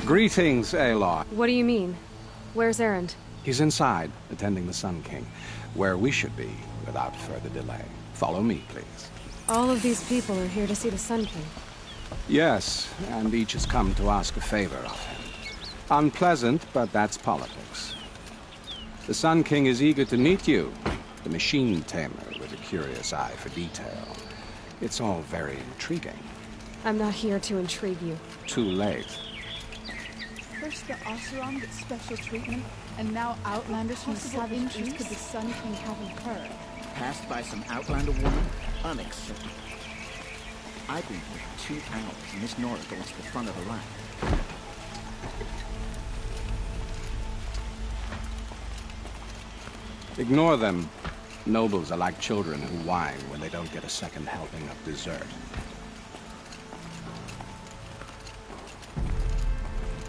Greetings, Aloy. What do you mean? Where's Erend? He's inside, attending the Sun King, where we should be without further delay. Follow me, please. All of these people are here to see the Sun King. Yes, and each has come to ask a favor of him. Unpleasant, but that's politics. The Sun King is eager to meet you, the machine tamer with a curious eye for detail. It's all very intriguing. I'm not here to intrigue you. Too late. First the Oseram gets special treatment, and now Outlanders from the Savage East could the Sun King haven't heard. Passed by some Outlander woman? Unacceptable. I've been here for 2 hours, and Miss Nora goes to the front of the line. Ignore them. Nobles are like children who whine when they don't get a second helping of dessert.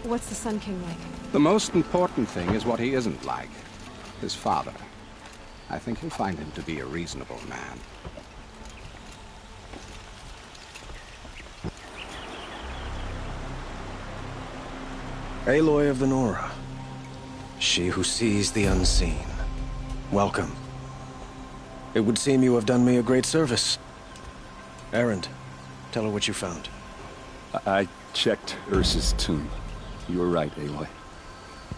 What's the Sun King like? The most important thing is what he isn't like. His father. I think you'll find him to be a reasonable man. Aloy of the Nora. She who sees the unseen. Welcome. It would seem you have done me a great service. Erend, tell her what you found. I checked Ursa's tomb. You were right, Aloy.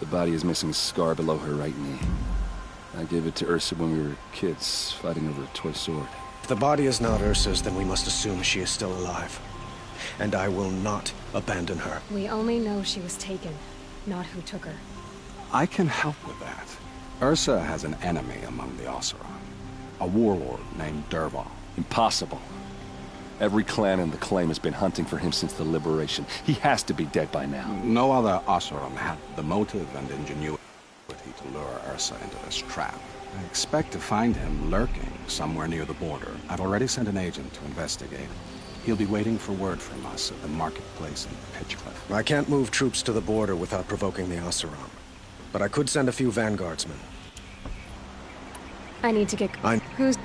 The body is missing a scar below her right knee. I gave it to Ursa when we were kids, fighting over a toy sword. If the body is not Ursa's, then we must assume she is still alive. And I will not abandon her. We only know she was taken, not who took her. I can help with that. Ursa has an enemy among the Oseram. A warlord named Dervahl. Impossible. Every clan in the Claim has been hunting for him since the Liberation. He has to be dead by now. No other Oseram had the motive and ingenuity to lure Ursa into this trap. I expect to find him lurking somewhere near the border. I've already sent an agent to investigate. He'll be waiting for word from us at the marketplace in Pitchcliff. I can't move troops to the border without provoking the Oseram. But I could send a few vanguardsmen. I need to get... Who's...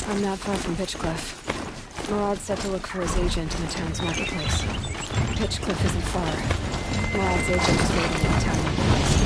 I'm not far from Pitchcliff. Murad said to look for his agent in the town's marketplace. Pitchcliff isn't far. Murad's agent is waiting in the town marketplace.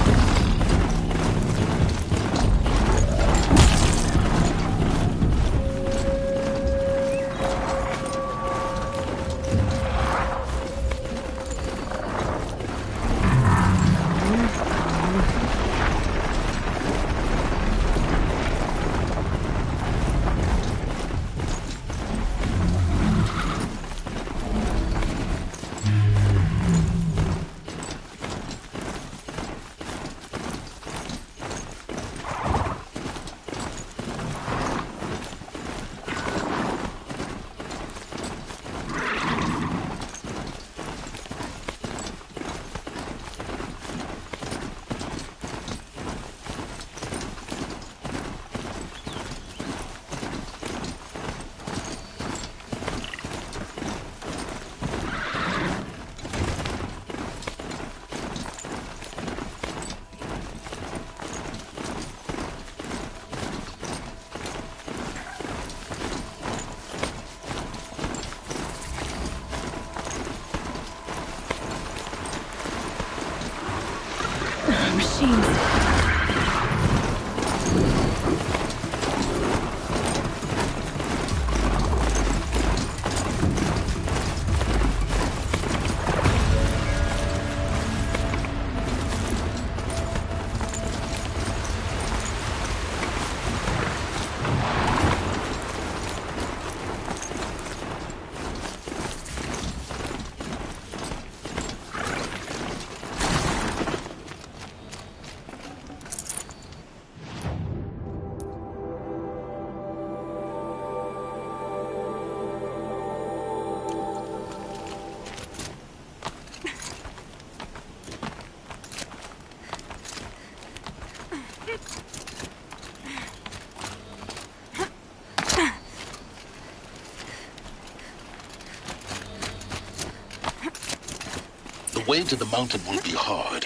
The way to the mountain will be hard.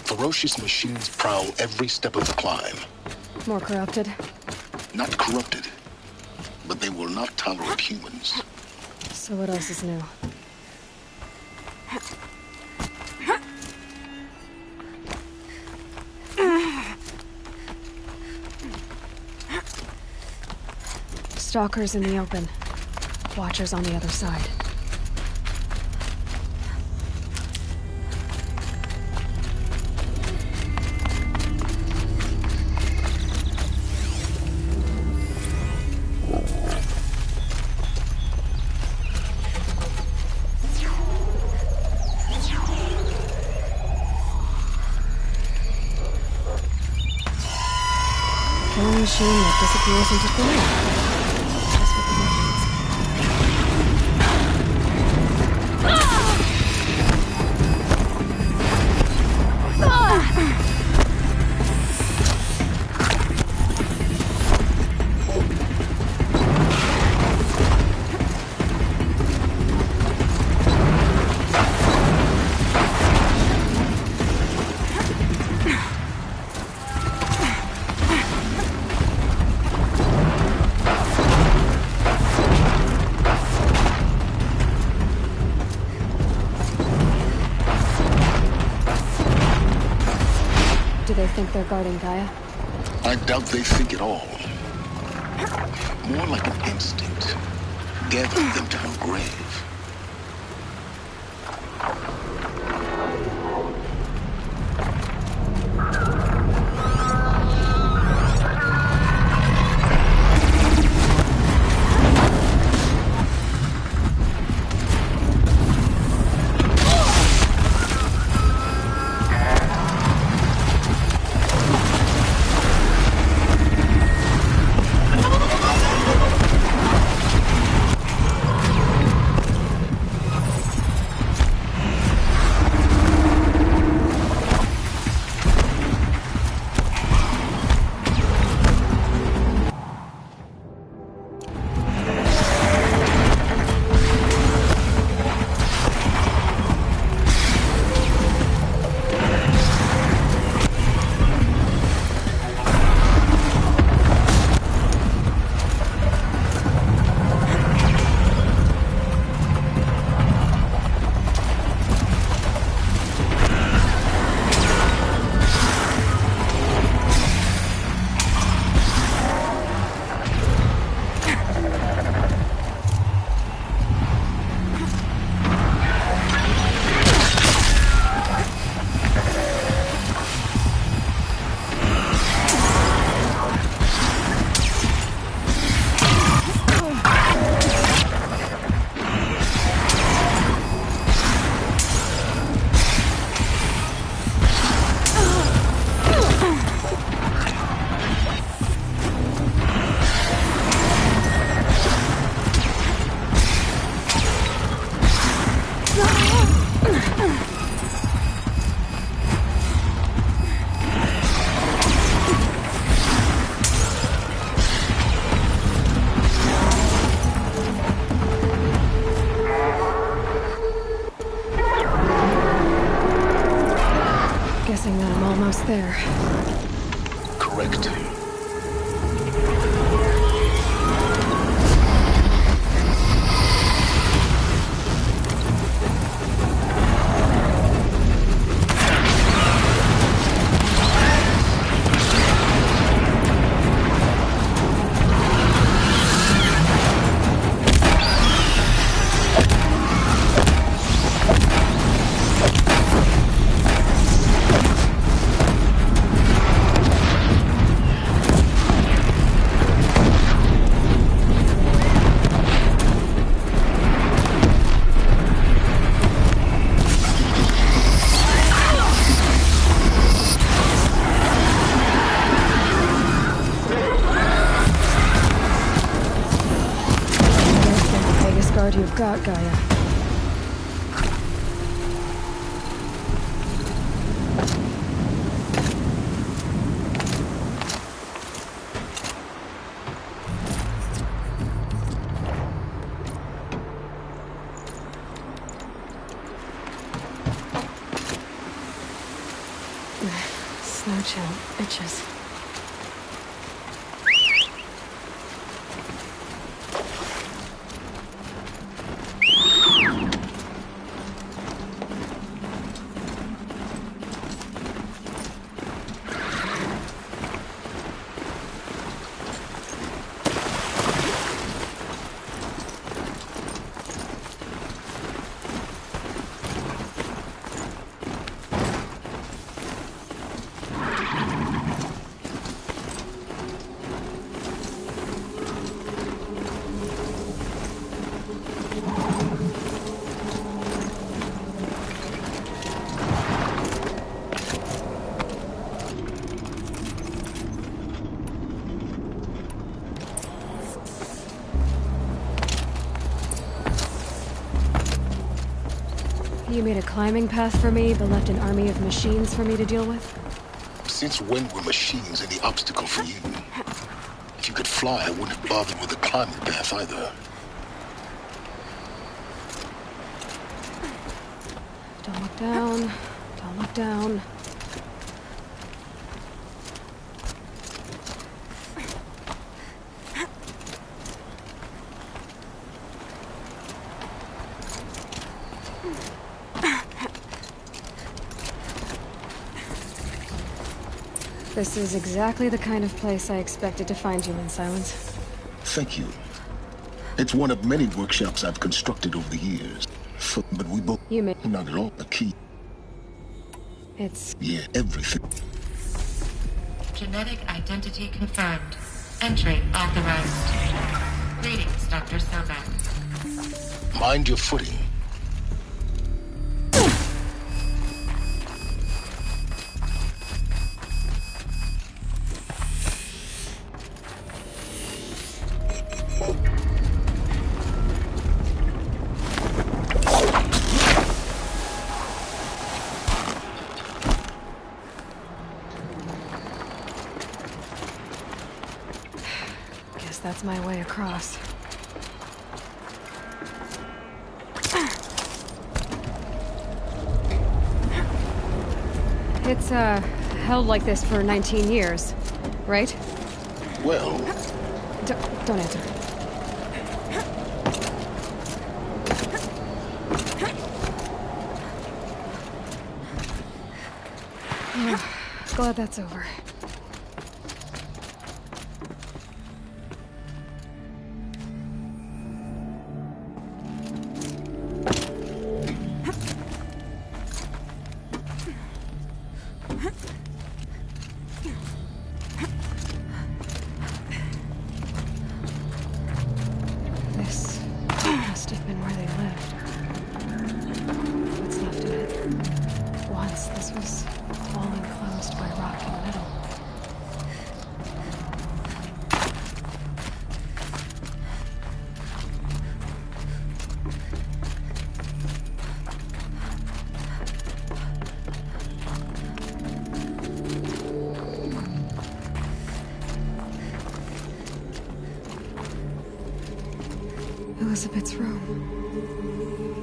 Ferocious machines prowl every step of the climb. More corrupted? Not corrupted, but they will not tolerate humans. So what else is new? Stalkers in the open. Watchers on the other side. Killing machine that disappears into thin air. Just what the world needs. Do they think they're guarding Gaia? I doubt they think at all. More like an instinct. Gathering them to her grave. guard you've got, Gaia. Snow chill itches. You made a climbing path for me, but left an army of machines for me to deal with? Since when were machines any obstacle for you? If you could fly, I wouldn't have bothered with a climbing path either. Don't look down. Don't look down. This is exactly the kind of place I expected to find you in, Silence. Thank you. It's one of many workshops I've constructed over the years. But we both... You may... Not at all a key. It's... Yeah, everything. Genetic identity confirmed. Entry authorized. Greetings, Dr. Sobek. Mind your footing. That's my way across. It's, held like this for 19 years, right? Well... Don't answer. Glad that's over. This must have been where they lived. What's left of it. Once this was all enclosed by rock and metal. Elizabeth's room.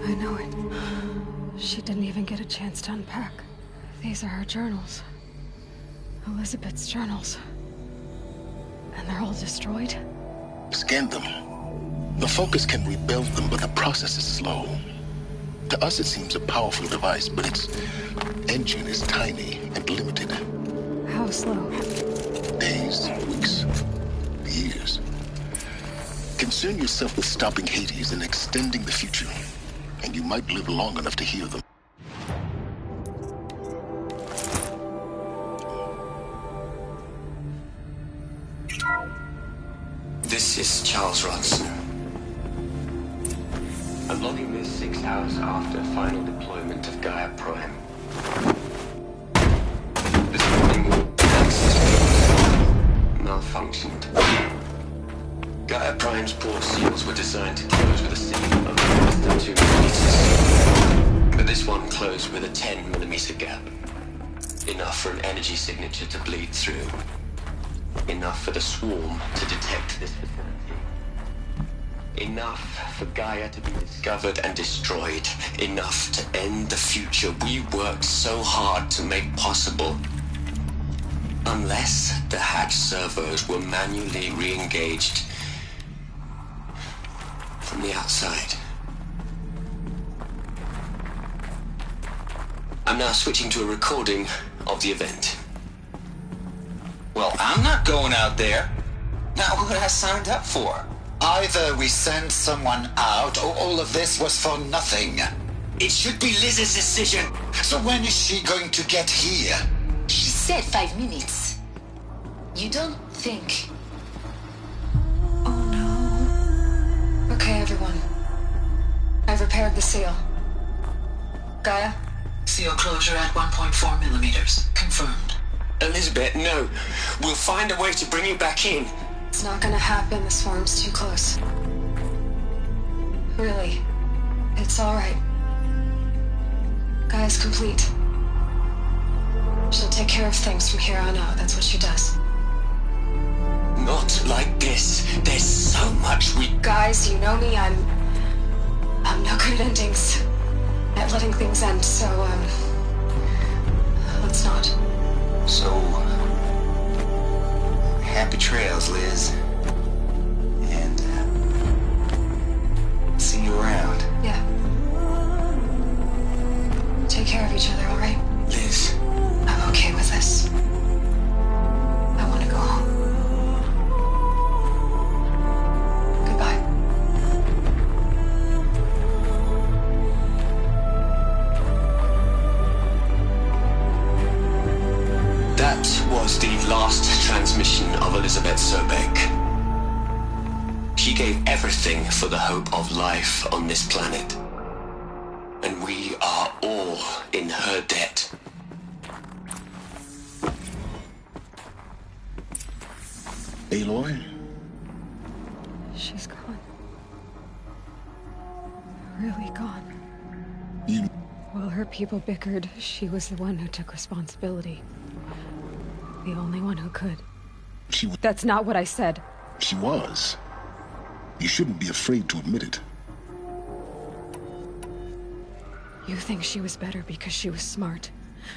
I know it. She didn't even get a chance to unpack. These are her journals. Elizabeth's journals. And they're all destroyed? Scan them. The Focus can rebuild them, but the process is slow. To us it seems a powerful device, but its engine is tiny and limited. How slow? Days, weeks, years. Concern yourself with stopping Hades and extending the future, and you might live long enough to hear them. This is Charles Ronson. I'm logging this 6 hours after final deployment of Gaia Prime. This morning, access malfunctioned. Gaia Prime's port seals were designed to close with a seam of less than 2 millimeters. But this one closed with a 10 millimeter gap. Enough for an energy signature to bleed through. Enough for the swarm to detect this facility. Enough for Gaia to be discovered and destroyed. Enough to end the future we worked so hard to make possible. Unless the hatch servos were manually re-engaged from the outside. I'm now switching to a recording of the event. Well, I'm not going out there. Not what I signed up for. Either we send someone out, or all of this was for nothing. It should be Liz's decision. So when is she going to get here? She said 5 minutes. You don't think... Oh no. Okay, everyone. I've repaired the seal. Gaia? Seal closure at 1.4 millimeters. Confirmed. Elizabeth, no. We'll find a way to bring you back in. It's not gonna happen. The swarm's too close. Really. It's alright. Gaia's complete. She'll take care of things from here on out. That's what she does. Not like this. There's so much we... Guys, you know me. I'm no good at endings. At letting things end, so, let's not. So, happy trails, Liz. And, see you around. Yeah. Take care of each other, alright? Liz. I'm okay with this. I want to go home. Goodbye. That was the last transmission of Elizabeth Sobek. She gave everything for the hope of life on this planet. And we are all in her debt. Aloy? She's gone. Really gone. You... While her people bickered, she was the one who took responsibility. The only one who could. That's not what I said. She was. You shouldn't be afraid to admit it. You think she was better because she was smart.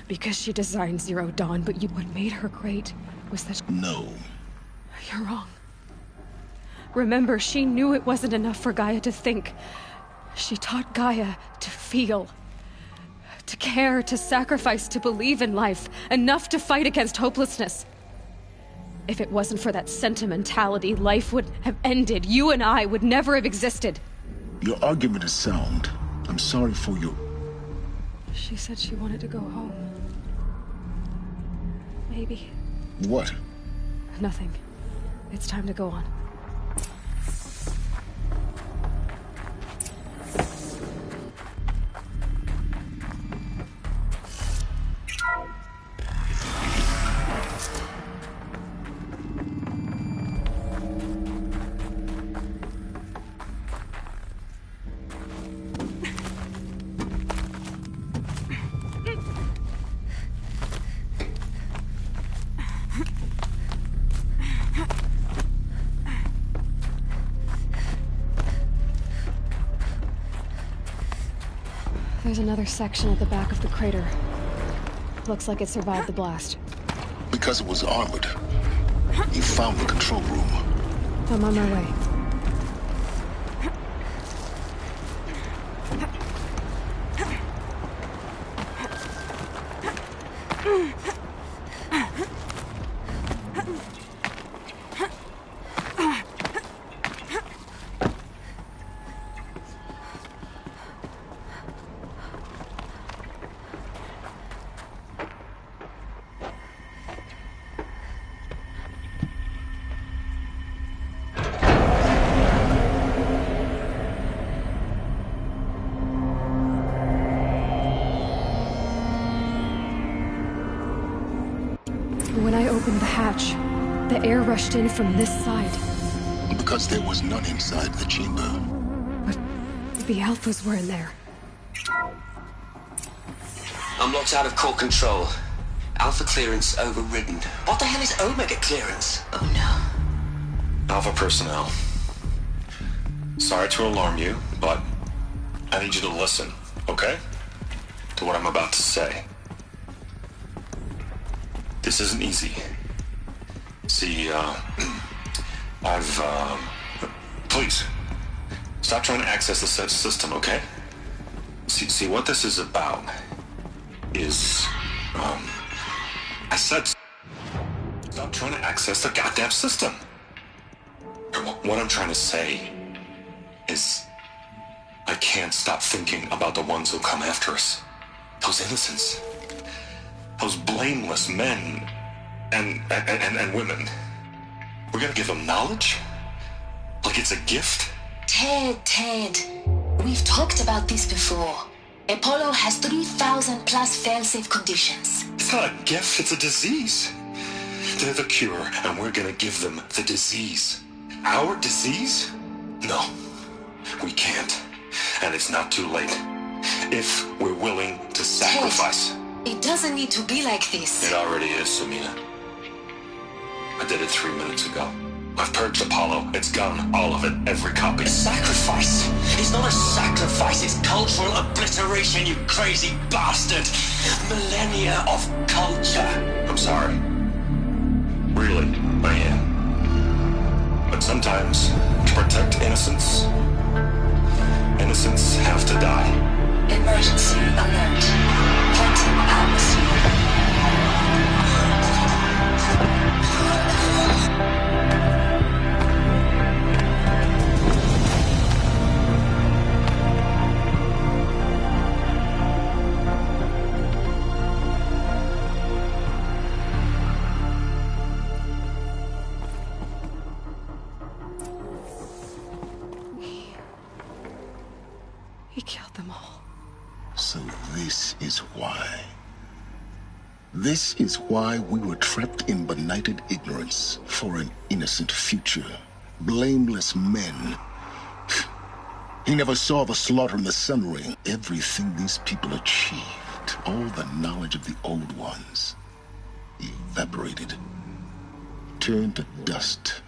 Because she designed Zero Dawn, but what made her great was that... No. You're wrong. Remember, she knew it wasn't enough for Gaia to think. She taught Gaia to feel. To care, to sacrifice, to believe in life. Enough to fight against hopelessness. If it wasn't for that sentimentality, life would have ended. You and I would never have existed. Your argument is sound. I'm sorry for your... She said she wanted to go home. Maybe. What? Nothing. It's time to go on. There's another section at the back of the crater. Looks like it survived the blast. Because it was armored. You found the control room. I'm on my way. When I opened the hatch, the air rushed in from this side. Because there was none inside the chamber. But the Alphas were in there. I'm locked out of core control. Alpha clearance overridden. What the hell is Omega clearance? Oh no. Alpha personnel. Sorry to alarm you, but I need you to listen, okay? To what I'm about to say. This isn't easy. See, please, stop trying to access the system, okay? See, what this is about is, I said, stop trying to access the goddamn system. What I'm trying to say is, I can't stop thinking about the ones who come after us. Those innocents. Those blameless men and women. We're gonna give them knowledge? Like it's a gift? Ted. We've talked about this before. Apollo has 3,000 plus fail-safe conditions. It's not a gift, it's a disease. They're the cure, and we're gonna give them the disease. Our disease? No, we can't. And it's not too late. If we're willing to sacrifice. Ted, it doesn't need to be like this. It already is, Samina. I did it 3 minutes ago. I've purged Apollo. It's gone. All of it. Every copy. A sacrifice? It's not a sacrifice. It's cultural obliteration, you crazy bastard. Millennia of culture. I'm sorry. Really, I am. But sometimes, to protect innocence, innocents have to die. Emergency alert. Planting atmosphere. He killed them all. So this is why. This is why we were trapped in benighted ignorance for an innocent future. Blameless men. He never saw the slaughter in the Sun Ring. Everything these people achieved, all the knowledge of the old ones, evaporated, turned to dust,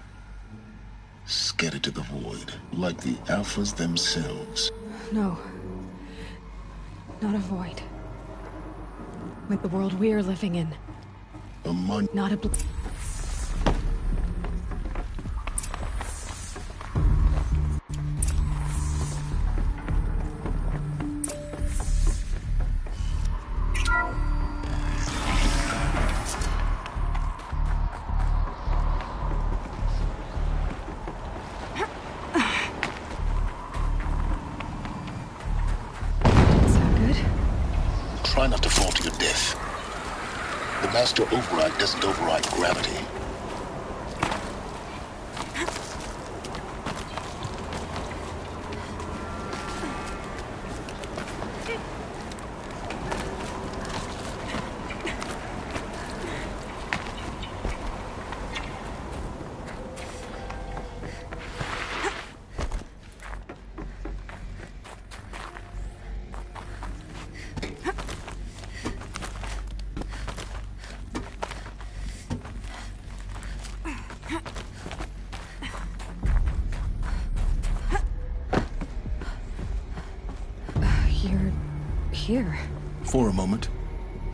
scattered to the void, like the Alphas themselves. No. Not a void. Like the world we're living in. Not a Try not to fall to your death. The master override doesn't override gravity. Here. For a moment.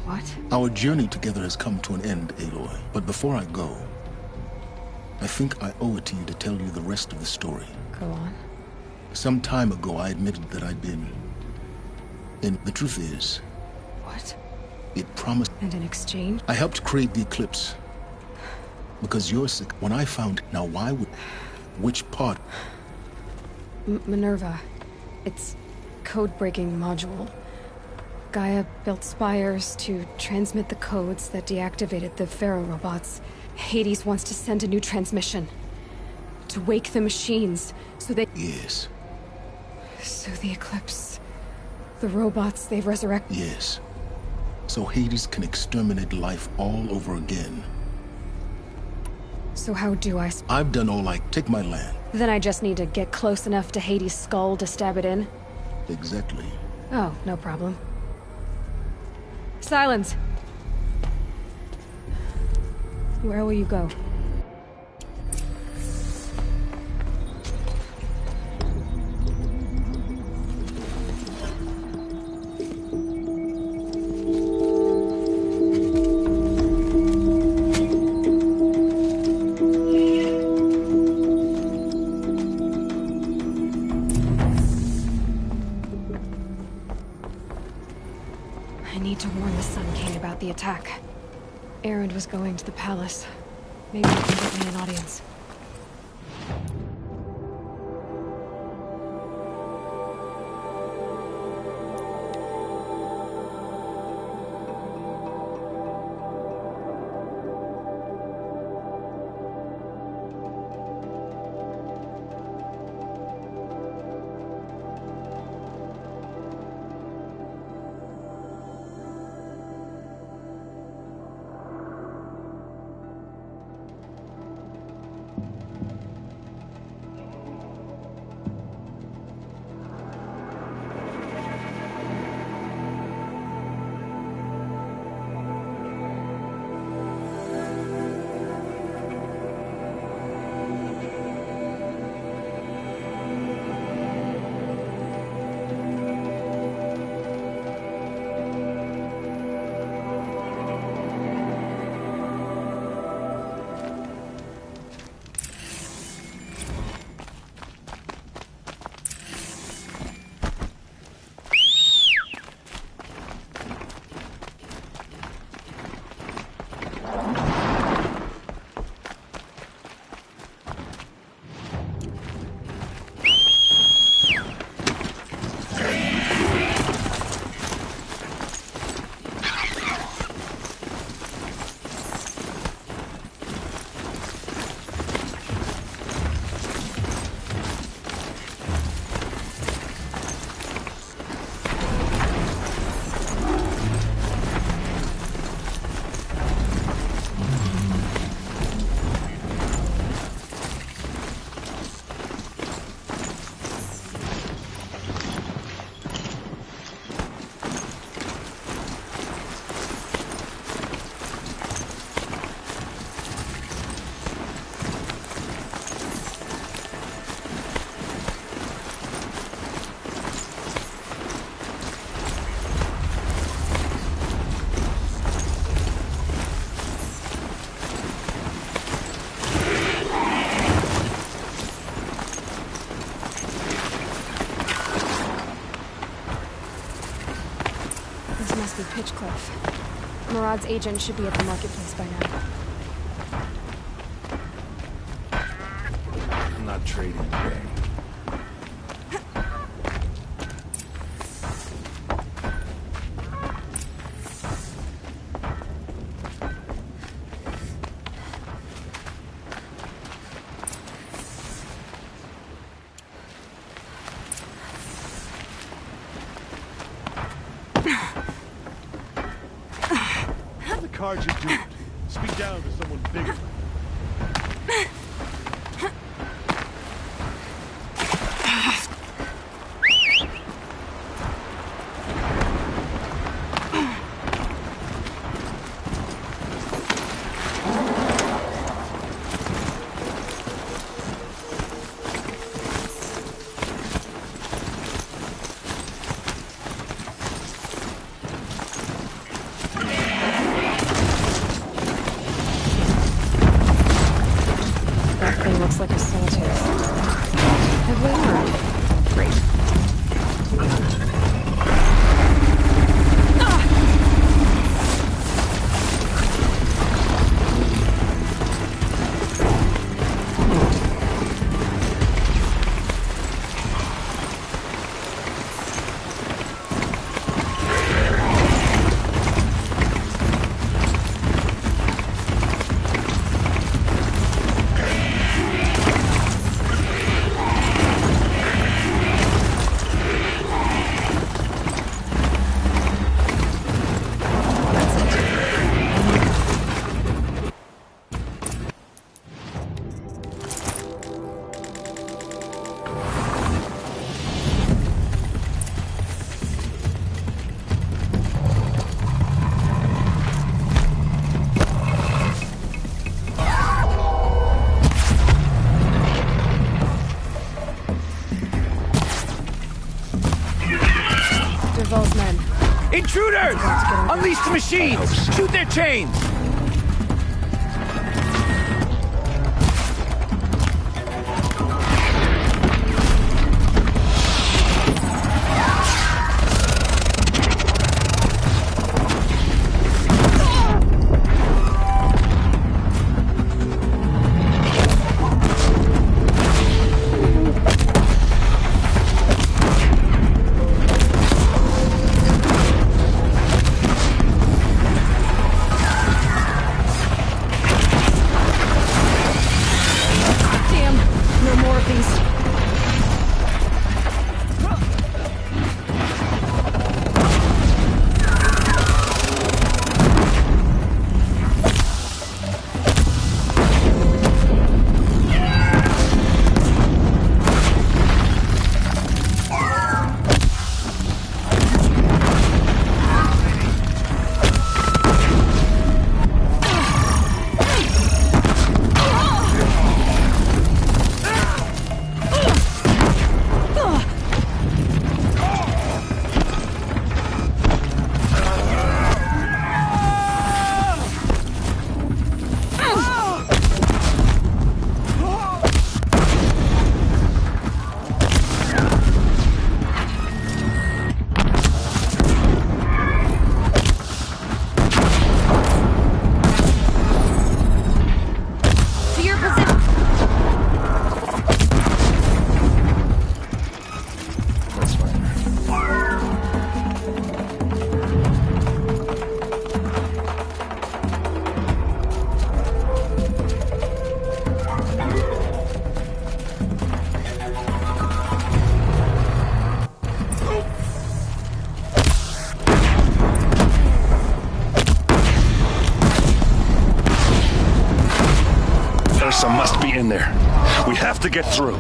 What? Our journey together has come to an end, Aloy. But before I go, I think I owe it to you to tell you the rest of the story. Go on. Some time ago, I admitted that I'd been... And the truth is... What? It promised... And in exchange? I helped create the Eclipse. Because you're sick. When I found... Now, why would... Which part? Minerva. It's code-breaking module. Gaia built spires to transmit the codes that deactivated the Pharaoh robots. Hades wants to send a new transmission. To wake the machines, so they... Yes. So the Eclipse... The robots they've resurrected... Yes. So Hades can exterminate life all over again. So how do I... I've done all I... Take my land. Then I just need to get close enough to Hades' skull to stab it in? Exactly. Oh, no problem. Silence! Where will you go? I need to warn the Sun King about the attack. Erend was going to the palace. Maybe he can get me an audience. Must be Pitchcliff. Murad's agent should be at the marketplace by now. I'm not trading today. Cards are doomed. Speak down to someone bigger. Intruders! Unleash the machines! Shoot their chains! Ursa must be in there. We have to get through.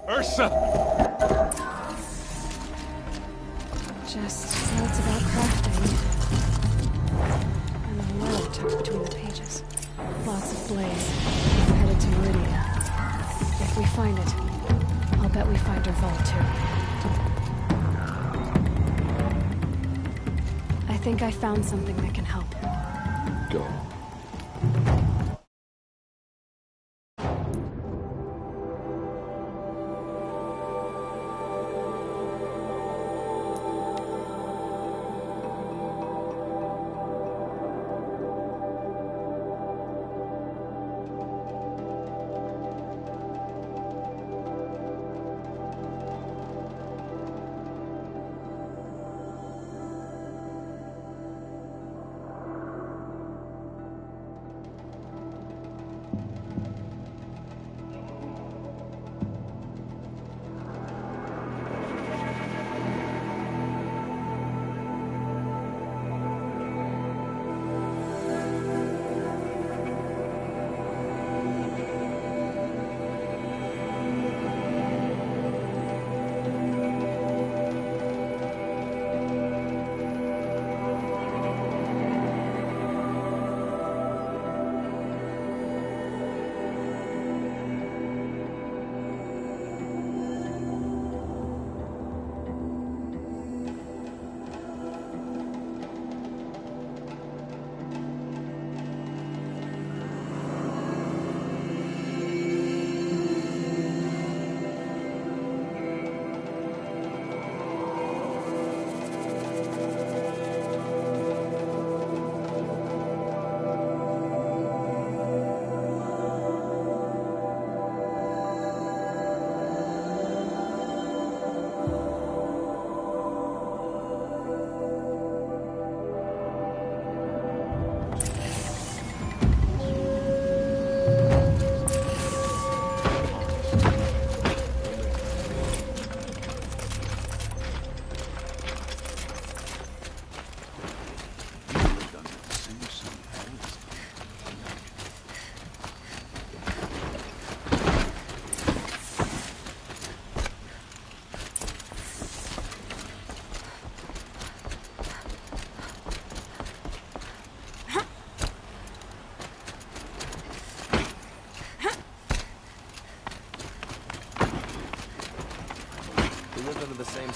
Ursa! Just notes about crafting. And a letter tucked between the pages. Lots of blaze. We're headed to Meridian. If we find it, I'll bet we find her vault too. I think I found something that can help. Go.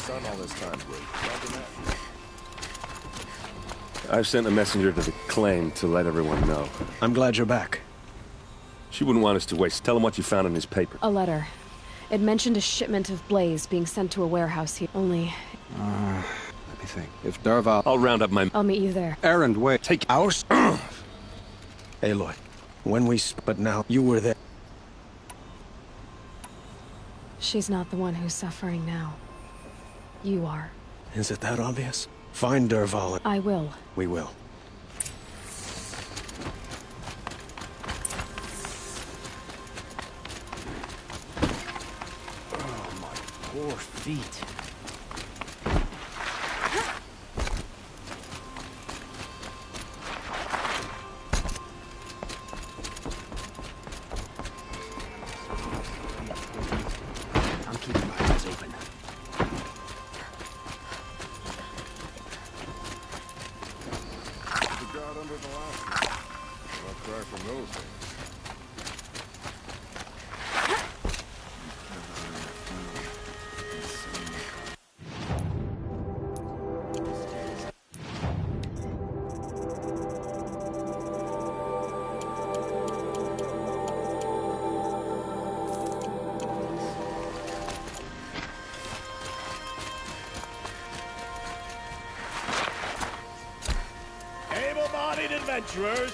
son all this time, Blue. I've sent a messenger to the claim to let everyone know. I'm glad you're back. She wouldn't want us to waste. Tell him what you found in his paper. A letter. It mentioned a shipment of Blaze being sent to a warehouse here. Only... Let me think. If Dervahl... I'll round up my... I'll meet you there. Erend, wait. Take ours? Aloy, when we... But now, you were there. She's not the one who's suffering now. You are. Is it that obvious? Find Dervahl and... I will. We will. Oh, my poor feet. I'm keeping my eyes open. Got under the last one. Not far from those things. Able-bodied adventurers,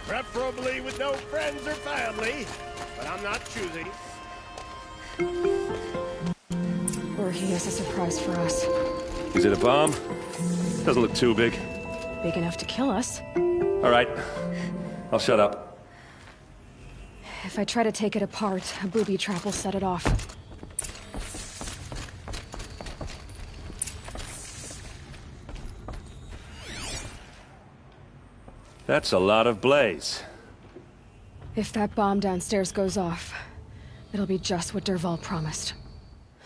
preferably with no friends or family, but I'm not choosy. Or he has a surprise for us. Is it a bomb? Doesn't look too big. Big enough to kill us. All right. I'll shut up. If I try to take it apart, a booby trap will set it off. That's a lot of Blaze. If that bomb downstairs goes off, it'll be just what Dervahl promised.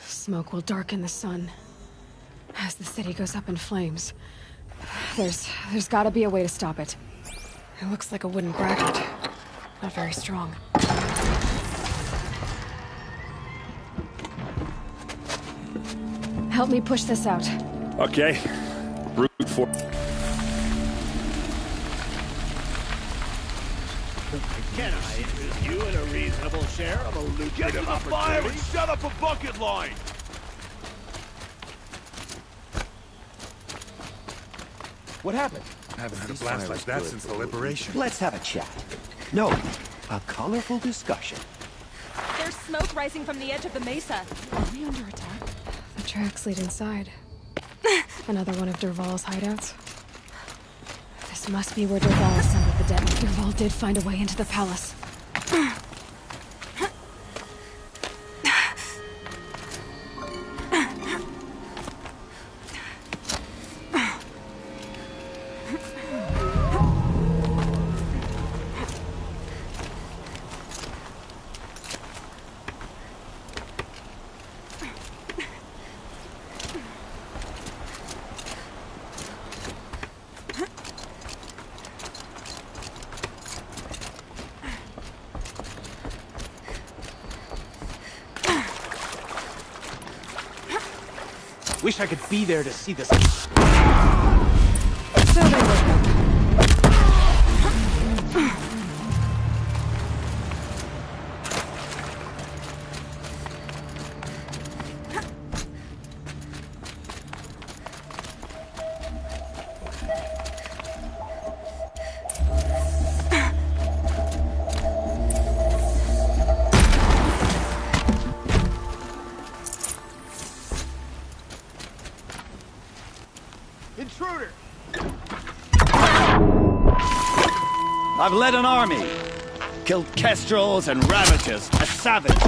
Smoke will darken the sun. As the city goes up in flames, there's gotta be a way to stop it. It looks like a wooden bracket. Not very strong. Help me push this out. Okay. Brute force. Can I interest you in a reasonable share of a lucrative Get to the fire and set up a bucket line! What happened? I haven't had a blast like that since the liberation. Let's have a chat. No, a colorful discussion. There's smoke rising from the edge of the mesa. Are we under attack? The tracks lead inside. Another one of Dervahl's hideouts. This must be where Dervahl assembled the dead. Dervahl did find a way into the palace. Wish I could be there to see this. So they woke up. Intruder! I've led an army. Killed kestrels and ravagers as savages.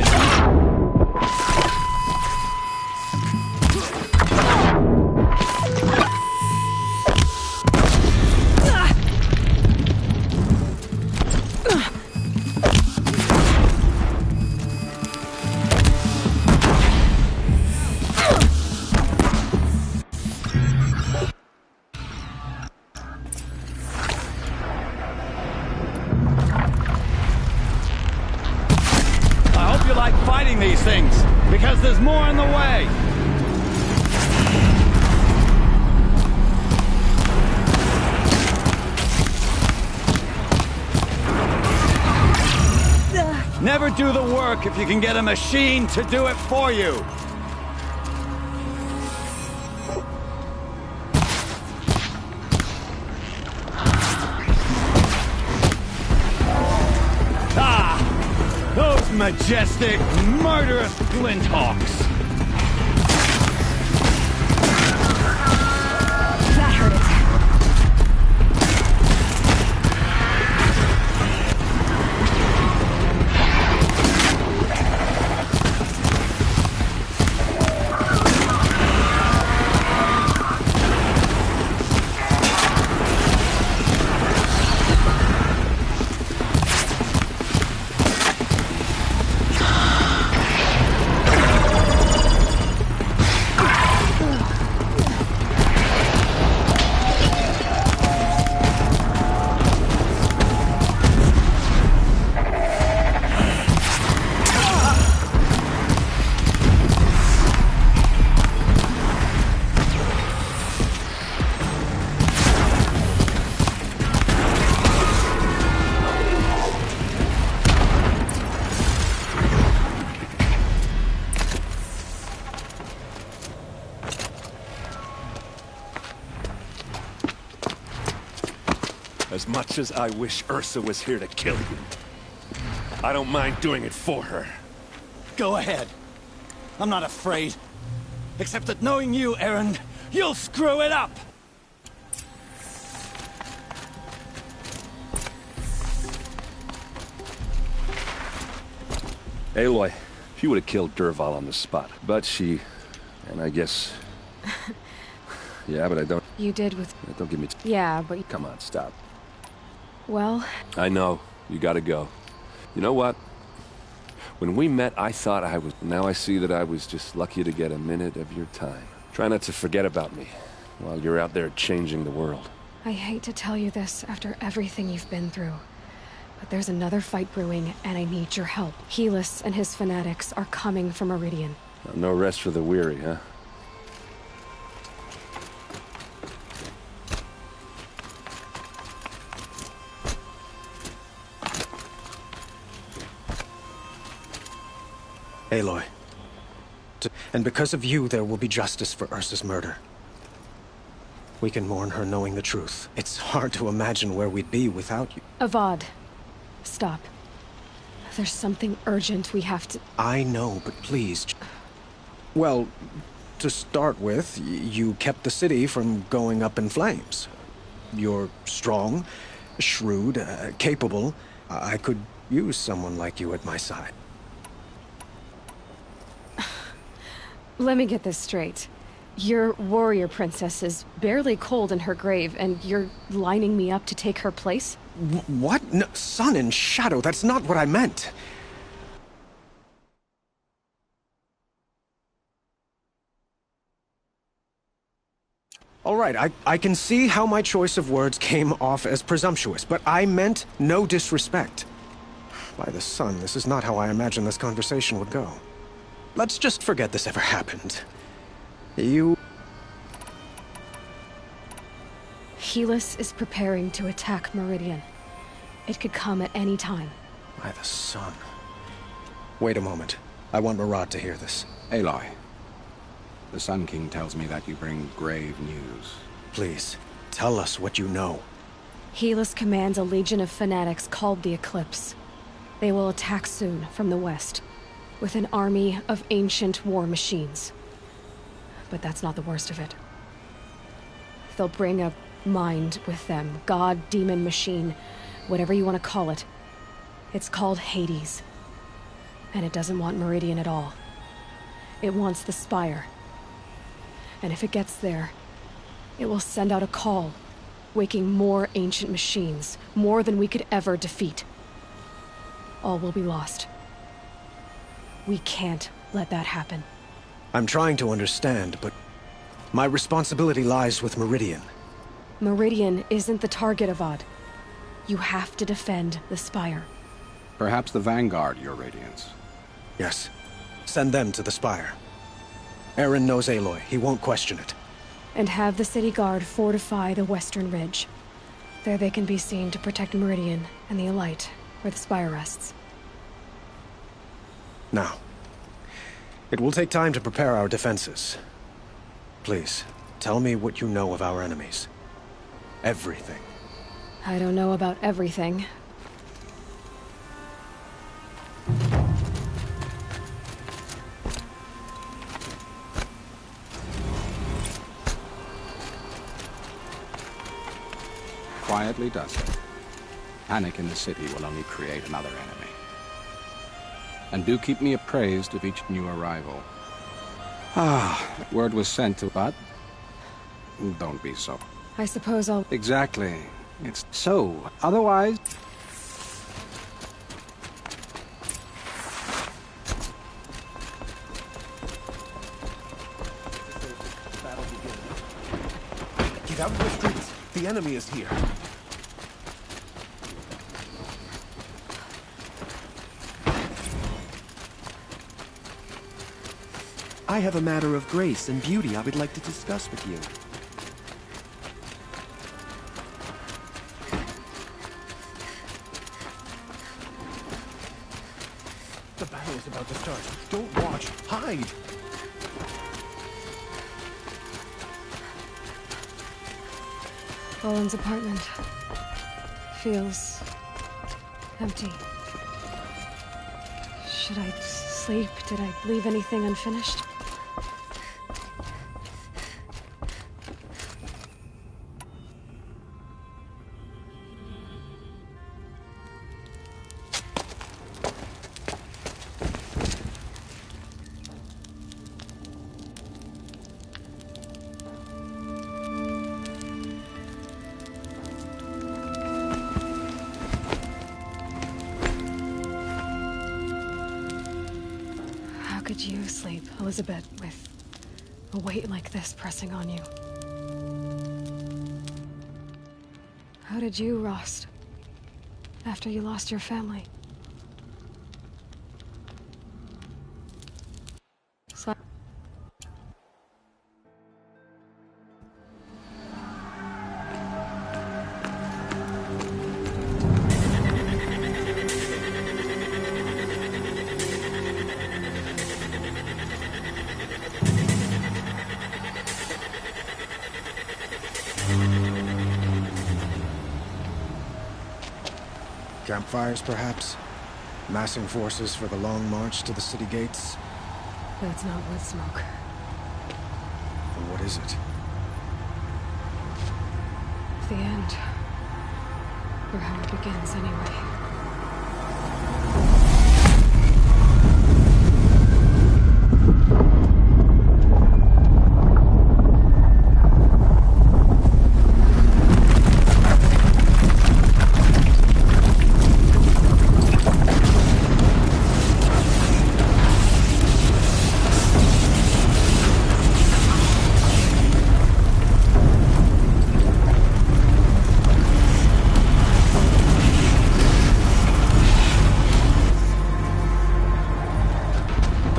I hope you like fighting these things, because there's more in the way. Never do the work if you can get a machine to do it for you. Those majestic, murderous Glinthawks! That hurt it. As much as I wish Ursa was here to kill you, I don't mind doing it for her. Go ahead. I'm not afraid. Except that knowing you, Erend, you'll screw it up! Aloy, she would have killed Dervahl on the spot, but she... and I guess... yeah, but I don't... You did with... Don't give me... Yeah, but... Come on, stop. Well... I know. You gotta go. You know what? When we met, I thought I was... Now I see that I was just lucky to get a minute of your time. Try not to forget about me while you're out there changing the world. I hate to tell you this after everything you've been through, but there's another fight brewing, and I need your help. Helis and his fanatics are coming for Meridian. No rest for the weary, huh? Aloy. And because of you, there will be justice for Ursa's murder. We can mourn her knowing the truth. It's hard to imagine where we'd be without you. Avad, stop. There's something urgent we have to... I know, but please... Well, to start with, you kept the city from going up in flames. You're strong, shrewd, capable. I could use someone like you at my side. Let me get this straight. Your warrior princess is barely cold in her grave, and you're lining me up to take her place? What? No, sun and shadow, that's not what I meant. All right, I can see how my choice of words came off as presumptuous, but I meant no disrespect. By the sun, this is not how I imagined this conversation would go. Let's just forget this ever happened. Helis is preparing to attack Meridian. It could come at any time. By the sun. Wait a moment. I want Murad to hear this. Aloy, the Sun King tells me that you bring grave news. Please, tell us what you know. Helis commands a legion of fanatics called the Eclipse. They will attack soon from the west, with an army of ancient war machines. But that's not the worst of it. They'll bring a mind with them. God, demon, machine, whatever you want to call it. It's called Hades. And it doesn't want Meridian at all. It wants the Spire. And if it gets there, it will send out a call, waking more ancient machines, more than we could ever defeat. All will be lost. We can't let that happen. I'm trying to understand, but my responsibility lies with Meridian. Meridian isn't the target, Avad. You have to defend the Spire. Perhaps the Vanguard, Your Radiance. Yes. Send them to the Spire. Erend knows Aloy. He won't question it. And have the City Guard fortify the Western Ridge. There they can be seen to protect Meridian and the Elite, where the Spire rests. Now, it will take time to prepare our defenses. Please, tell me what you know of our enemies. Everything. I don't know about everything. Quietly does it. Panic in the city will only create another enemy. And do keep me appraised of each new arrival. Word was sent to, but don't be so. I suppose I'll... Exactly. It's so. Otherwise... Get out of the streets. The enemy is here. I have a matter of grace and beauty I would like to discuss with you. The battle is about to start. Don't watch. Hide! Owen's apartment feels empty. Should I sleep? Did I leave anything unfinished? How could you sleep, Elizabeth, with a weight like this pressing on you? How did you, Rost, after you lost your family? Campfires, perhaps? Massing forces for the long march to the city gates? That's not wood smoke. Then what is it? The end. Or how it begins, anyway.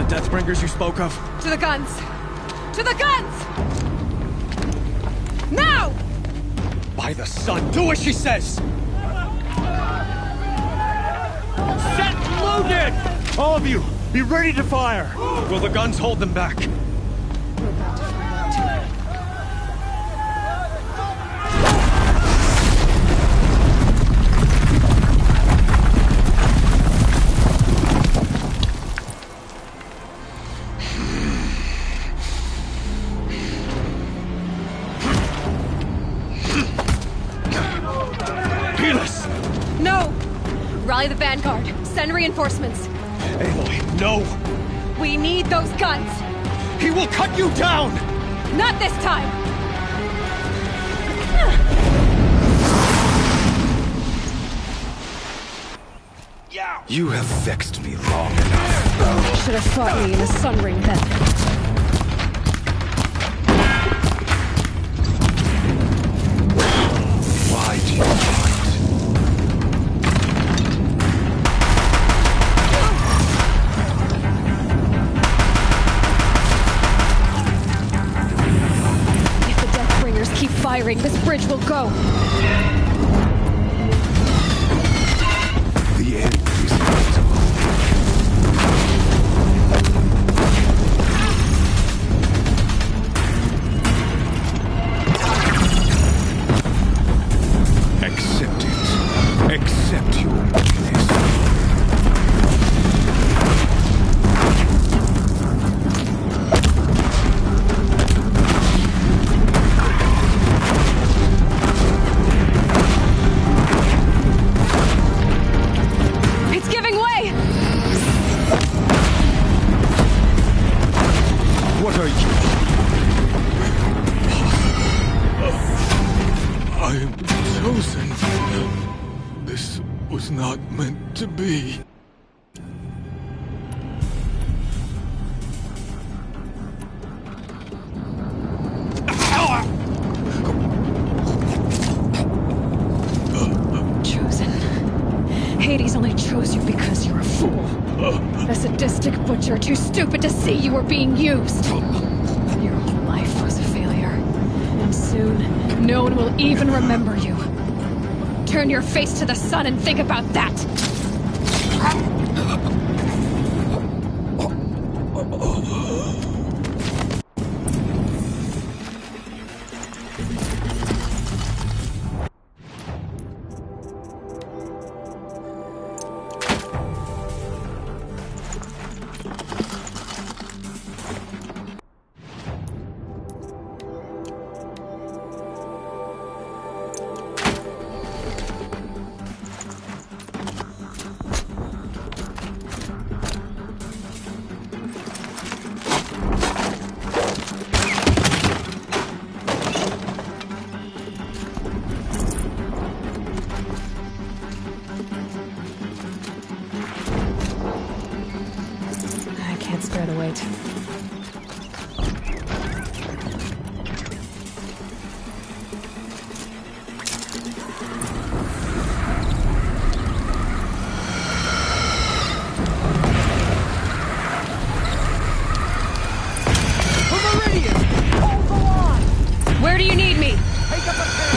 Deathbringers you spoke of? To the guns! To the guns! Now! By the sun, do as she says! Set loaded! All of you, be ready to fire! Will the guns hold them back? No! Rally the vanguard. Send reinforcements. Aloy, no! We need those guns! He will cut you down! Not this time! You have vexed me long enough. You should have fought me in a sun ring then. Why do you fight? If the Deathbringers keep firing, this bridge will go. The end is inevitable. not meant to be. Chosen. Hades only chose you because you're a fool. A sadistic butcher too stupid to see you were being used. Your whole life was a failure. And soon, no one will even remember you. Turn your face to the sun and think about that! Spare the weight. Where do you need me? Take up a pen.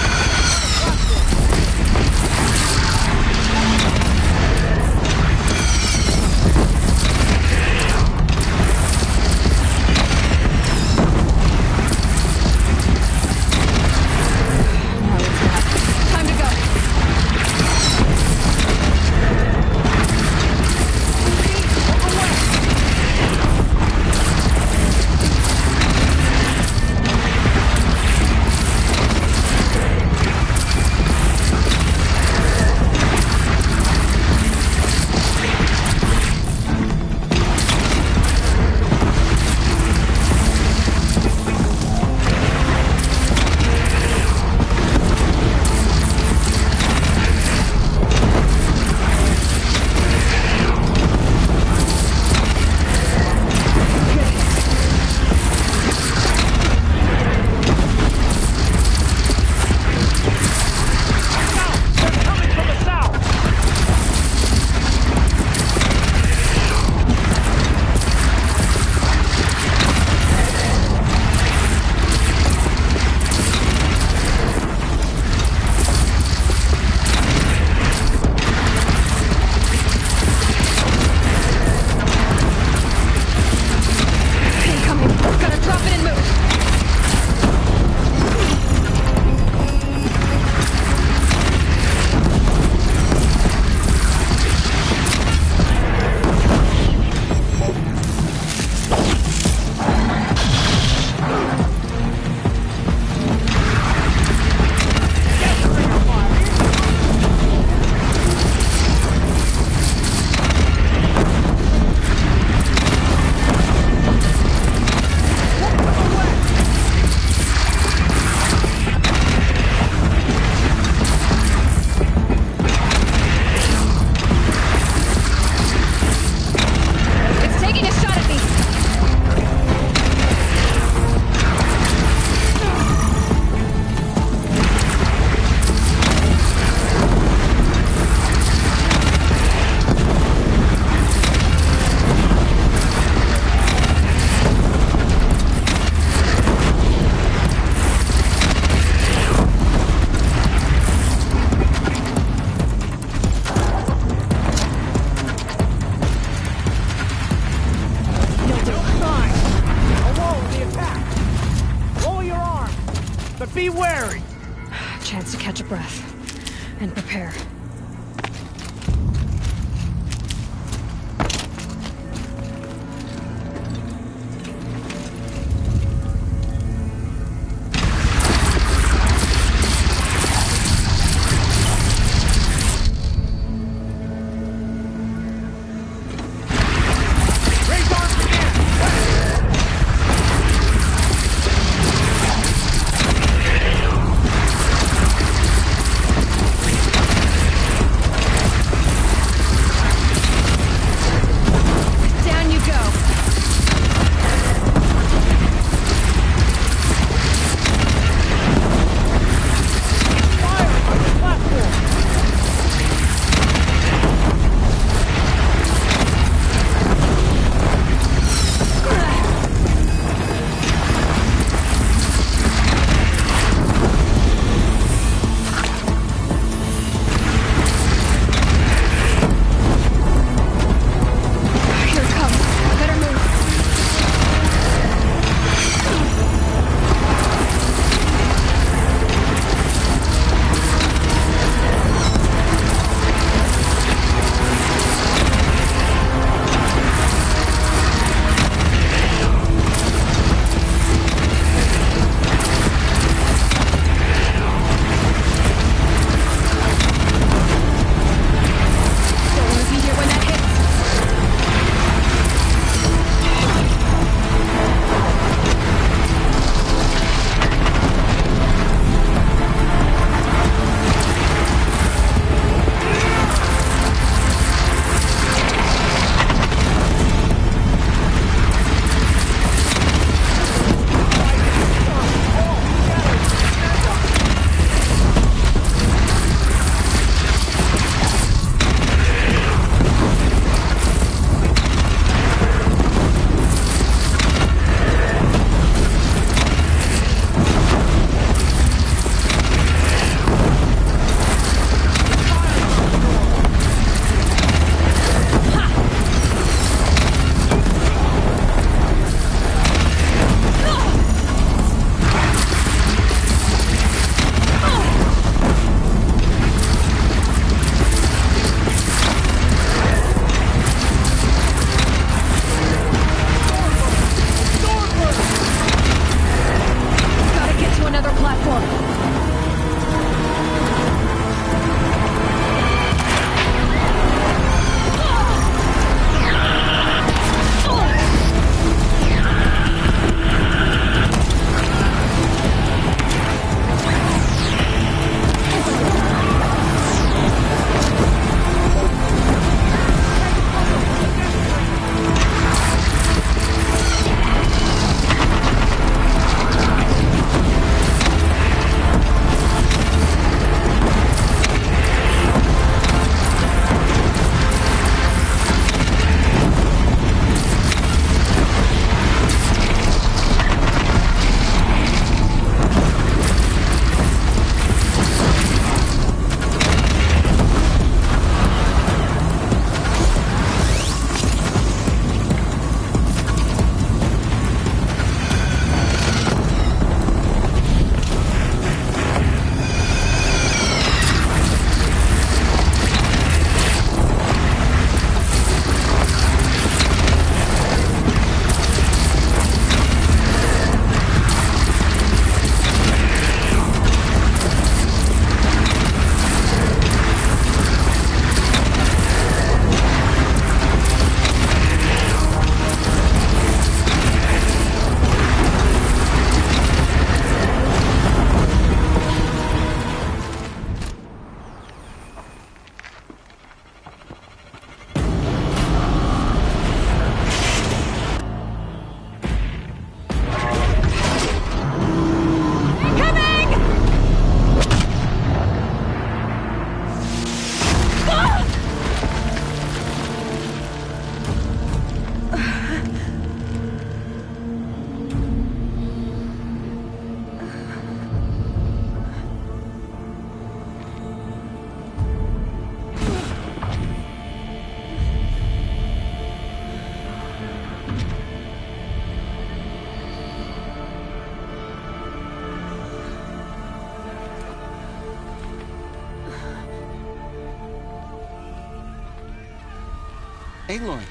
Aloy!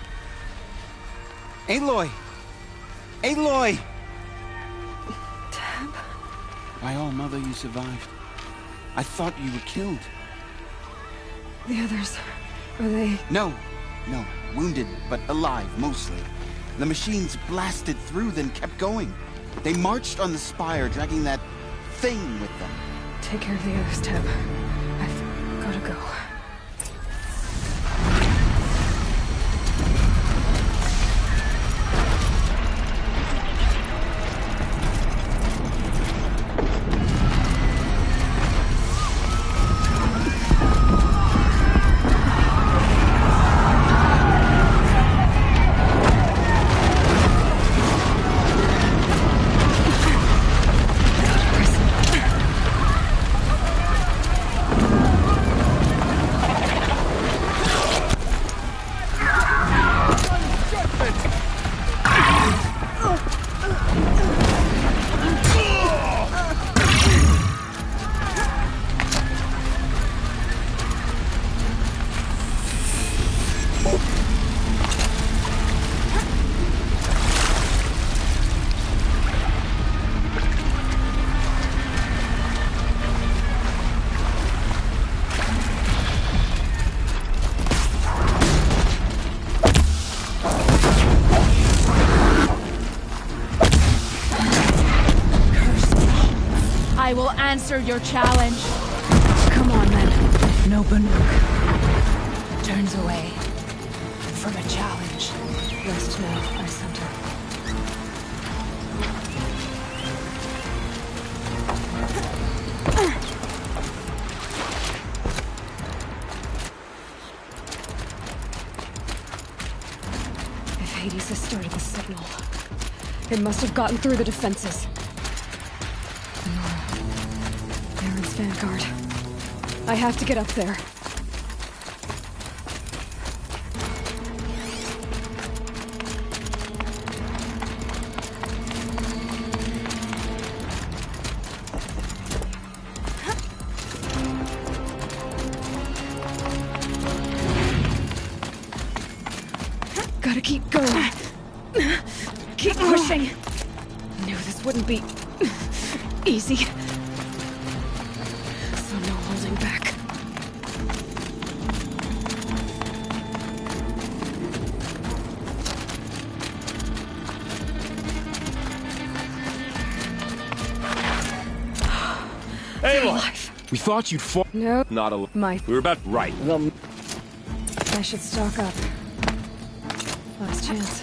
Aloy! Aloy! Tab? By all, Mother, you survived. I thought you were killed. The others, are they... No. Wounded, but alive, mostly. The machines blasted through, then kept going. They marched on the spire, dragging that thing with them. Take care of the others, Tab. I've gotta go. I will answer your challenge. Come on, then. No Banuk turns away from a challenge. Rest now, Ice Hunter. If Hades has started the signal, it must have gotten through the defenses. Aaron's vanguard. I have to get up there. Gotta keep going. Keep pushing. Knew this wouldn't be easy. So no holding back. Aloy! We thought you'd fall. No. Not a. My. We were about right. I should stock up. Last chance.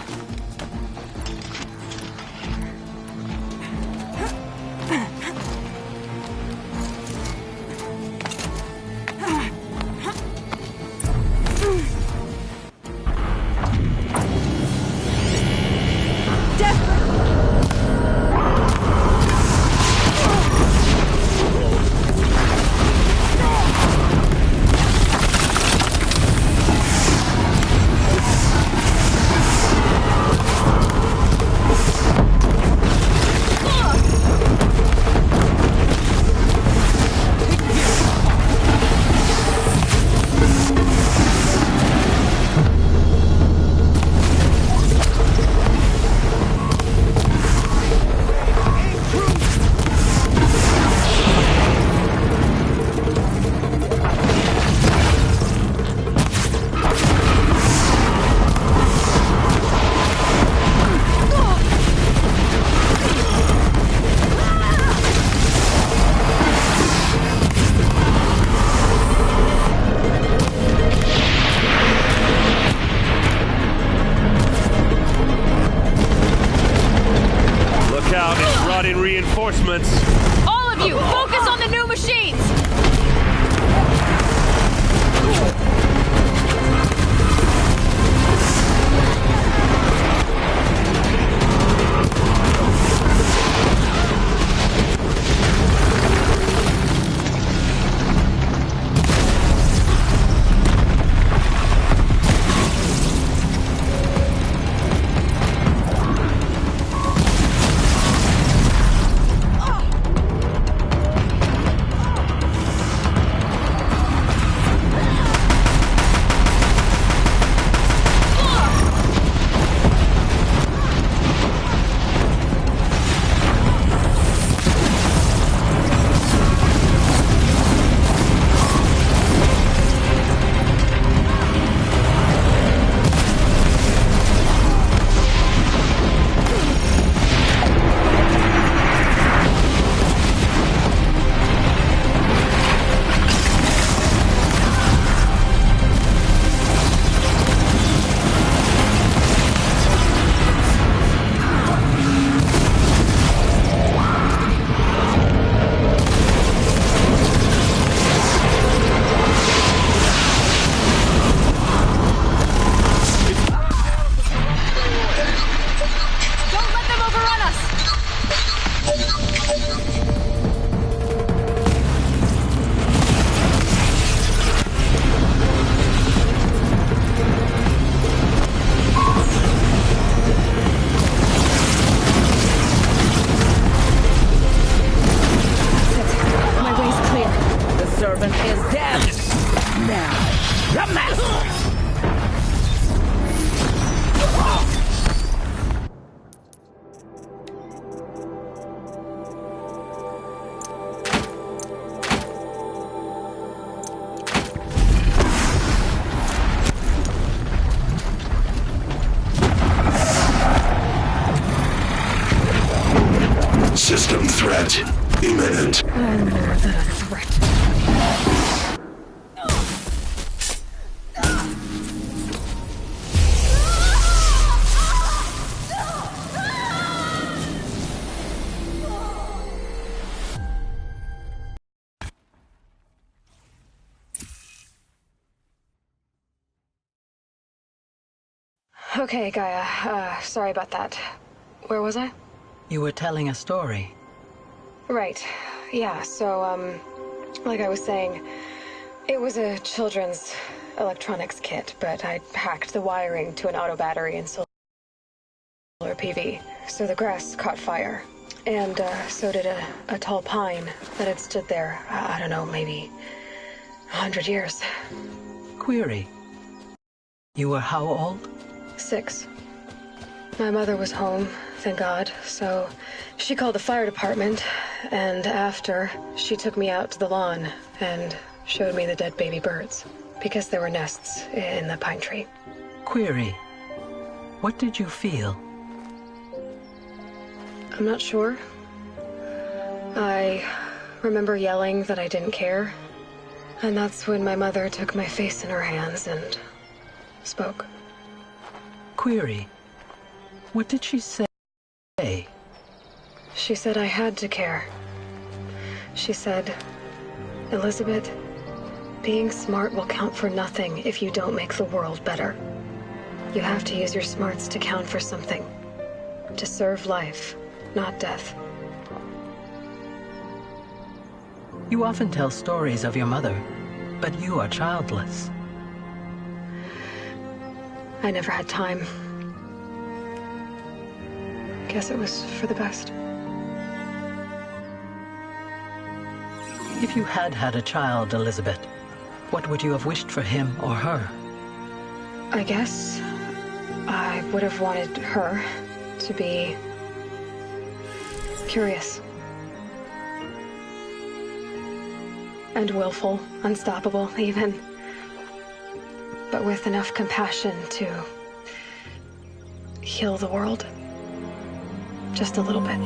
Reinforcements. All of you, focus on the new machines! Threat imminent. I'm more than a threat. Okay, Gaia. Sorry about that. Where was I? You were telling a story. Right. Yeah, so, like I was saying, it was a children's electronics kit, but I hacked the wiring to an auto battery and solar PV. So the grass caught fire. And, so did a tall pine that had stood there, I don't know, maybe 100 years. Query. You were how old? 6. My mother was home, thank God, so she called the fire department, and after, she took me out to the lawn and showed me the dead baby birds, because there were nests in the pine tree. Query. What did you feel? I'm not sure. I remember yelling that I didn't care, and that's when my mother took my face in her hands and spoke. Query. What did she say? She said I had to care. She said, Elizabeth, being smart will count for nothing if you don't make the world better. You have to use your smarts to count for something. To serve life, not death. You often tell stories of your mother, but you are childless. I never had time. Guess it was for the best. If you had had a child, Elizabeth, what would you have wished for him or her? I guess I would have wanted her to be curious. And willful, unstoppable, even. But with enough compassion to heal the world. Just a little bit.